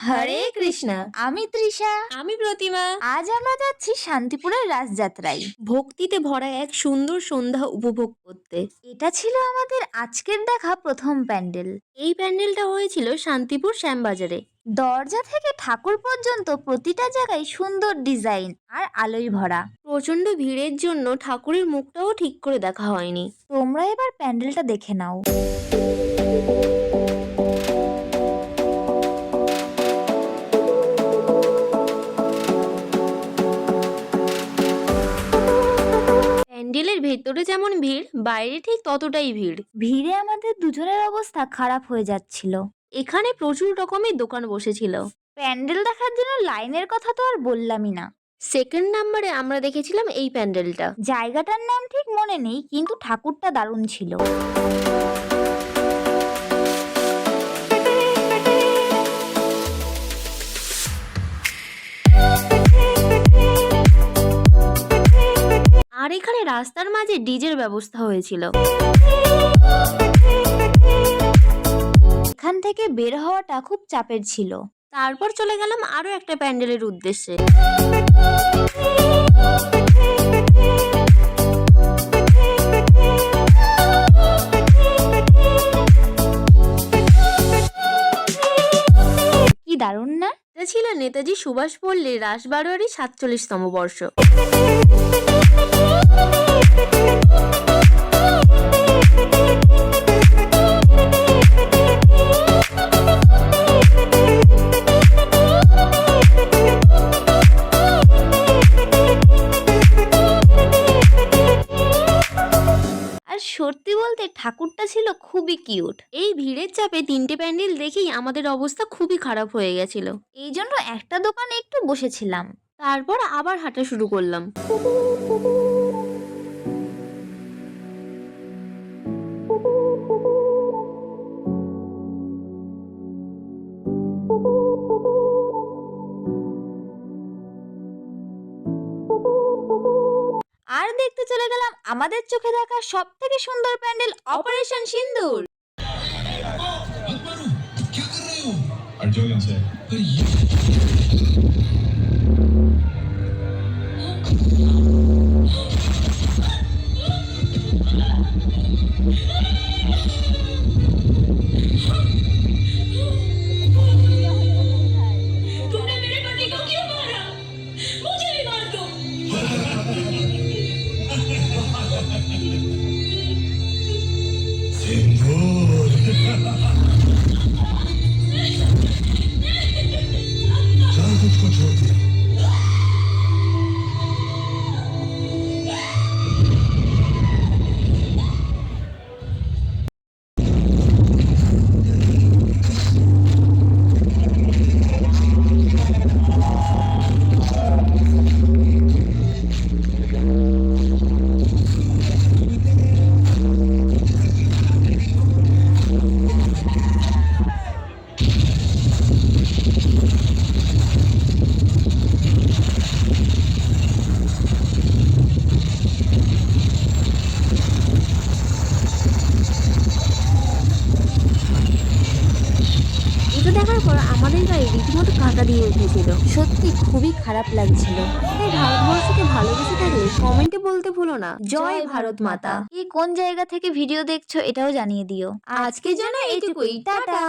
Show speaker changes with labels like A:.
A: হরে কৃষ্ণ।
B: আমি তৃষা।
A: আমি প্রতিমা।
B: আজ আমরা যাচ্ছি শান্তিপুরের রাসযাত্রায়
A: ভক্তিতে ভরা এক সুন্দর সন্ধ্যা উপভোগ করতে।
B: এটা ছিল আমাদের আজকের দেখা প্রথম প্যান্ডেল।
A: এই প্যান্ডেলটা হয়েছিল শান্তিপুর শ্যামবাজারে।
B: দরজা থেকে ঠাকুর পর্যন্ত প্রতিটা জায়গায় সুন্দর ডিজাইন আর আলোয় ভরা।
A: প্রচন্ড ভিড়ের জন্য ঠাকুরের মুখটাও ঠিক করে দেখা হয়নি।
B: তোমরা এবার প্যান্ডেলটা দেখে নাও।
A: প্যান্ডেলের ভেতরে যেমন ভিড়, বাইরে ঠিক ততটাই ভিড়।
B: ভিড়ে আমাদের দুজনের অবস্থা খারাপ হয়ে যাচ্ছিল।
A: এখানে প্রচুর রকমের দোকান বসেছিল।
B: প্যান্ডেল দেখার জন্য লাইনের কথা তো আর বললামই না।
A: সেকেন্ড নাম্বারে আমরা দেখেছিলাম এই প্যান্ডেলটা।
B: জায়গাটার নাম ঠিক মনে নেই, কিন্তু ঠাকুরটা দারুণ ছিল।
A: আর এখানে রাস্তার মাঝে ডিজের ব্যবস্থা হয়েছিল।
B: এখান থেকে বের হওয়াটা খুব চাপের ছিল।
A: তারপর চলে গেলাম আরো একটা প্যান্ডেলের উদ্দেশ্যে।
B: কি দারুণ না?
A: এটা ছিল নেতাজি সুভাষ পল্লীর রাসবাড়িয়ারই ৪৭তম বর্ষ।
B: আর সত্যি বলতে ঠাকুরটা ছিল খুবই কিউট।
A: এই ভিড়ের চাপে ৩টে প্যান্ডেল দেখেই আমাদের অবস্থা খুবই খারাপ হয়ে গেছিল।
B: এই জন্য একটা দোকানে একটু বসেছিলাম।
A: তারপর আবার হাঁটা শুরু করলাম।
B: আর দেখতে চলে গেলাম আমাদের চোখে দেখা সব থেকে সুন্দর প্যান্ডেল, অপারেশন সিন্দুর।
C: अर्जुन से
D: तुमने मेरे पति को क्यों मारा? मुझे भी मार दो।
C: सिंदूर चल तुझको छोड़ दिया।
A: এটা দেখার পর আমাদের গায়ে রীতিমতো কাঁটা দিয়ে উঠেছিল।
B: সত্যি খুবই খারাপ লাগছিল।
A: আমাদের ভারতবর্ষকে ভালোবেসে থাকলে কমেন্টে বলতে ভুলো না জয় ভারত মাতা।
B: কি কোন জায়গা থেকে ভিডিও দেখছো এটাও জানিয়ে দিও।
A: আজকের জন্য এইটুকুই, টাটা।